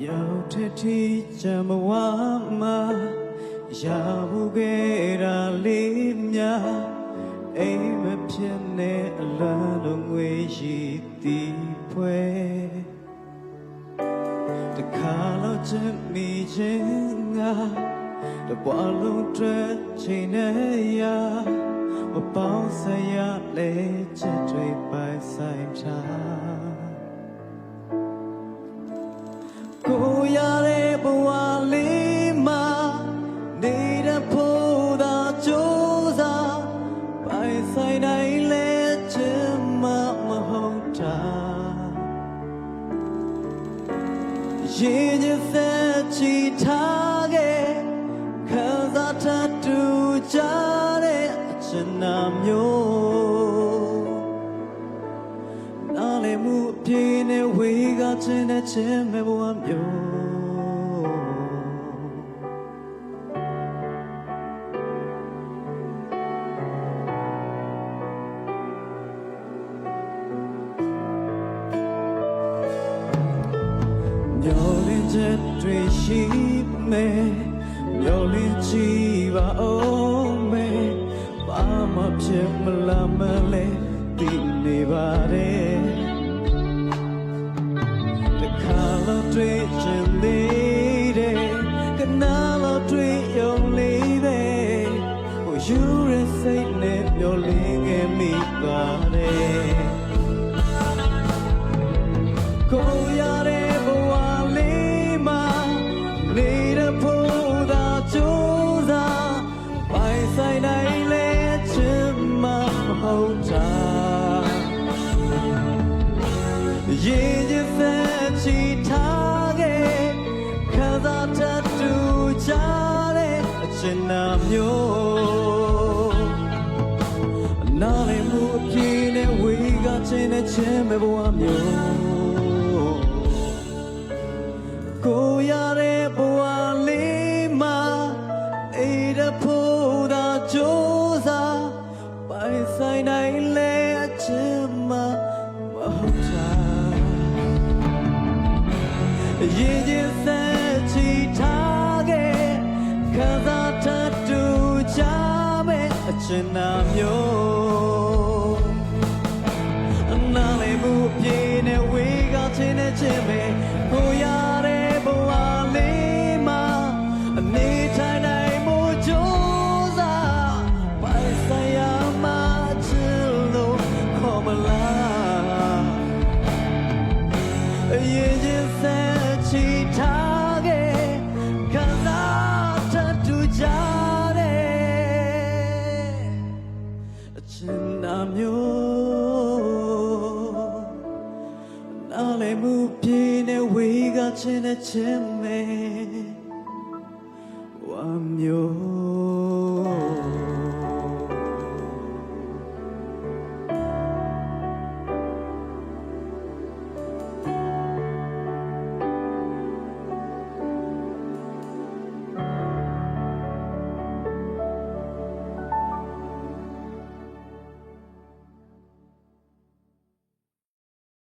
ရောက်တဲ့ထိချမ်းဘဝမှာရဖို့ခဲ့တာလေးများအိမ်မဖြစ်နဲ့အလားလုံးငွေရှိသည်ဖွဲတခါတော့ချင်မိခြင်းငါတပွားလုံးတွေ့ချိန်နဲ့ရမပေါင်းစရာလဲချက်တွေပိုင်ဆိုင်ထားကိုရတဲ့ဘဝလေးမှာနေတဲ့ဖို့သာကြိုးစားပိုင်ဆိုင်နိုင်လဲချင်မှမဟုတ်တာရင်ချင်းသက်ချီထားခဲ့ခံစားထတူကြတဲ့အချင်နာမျိုးနားလည်မှုအပြည့်နဲ့ဝေကချင်တဲ့ချင်မဲ့ဘဝမျိုးမျောလင်းချက်တွေရှိမယ်မျောလင်းချီပါအောင်မယ်ဘာမှဖြစ်မလာမလဲသိနေပါတယ်တခါတော့တွေ့ချင်သေးတယ်ကနာတော့တွေ့ရုံလေးပဲဟိုယူရစိတ်နဲ့မျောလင်းခဲ့မိပါတယ်ကိုရတဲ့ဘဝလေးမှာနေတဲ့ဖို့သာကြိုးစားပိုင်ဆိုင်နိုင်လဲချင်မှမဟုတ်တာရင်ချင်းသက်ချီထားခဲ့ခံစားတတ်တူကြတဲ့အချင်နာမျိုးနားလည်မှုအပြည့်နဲ့ဝေကချင်တဲ့ချင်မဲ့ဘဝမျိုးကိုရတဲ့ဘဝလေးမှာအိဒဖို့သာကြိုးစားပိုင်ဆိုင်နိုင်လဲအချင်မှမဟုတ်တာရင်ချင်းသက်ချီထားခဲ့ခံစားတတ်တူကြမဲ့အချင်နာမျိုးနားလည်မှုအပြည့်နဲ့ဝေကချင်တဲ့ချင်မဲ့ကိုရတဲ့ဘဝလေးမှာအနေထိုင်နိုင်မှုကြိုးစားပိုင်ဆိုင်ရမှချင်လို့ခေါ်မလားရင်ချင်းသက်ချီထားခဲ့ခံစားတတ်တူကြတဲ့အချင်နာမျိုးနားလည်မှုပြည့်နဲ့ဝေကချင်တဲ့ချင်မဲ့ဝါမျိုး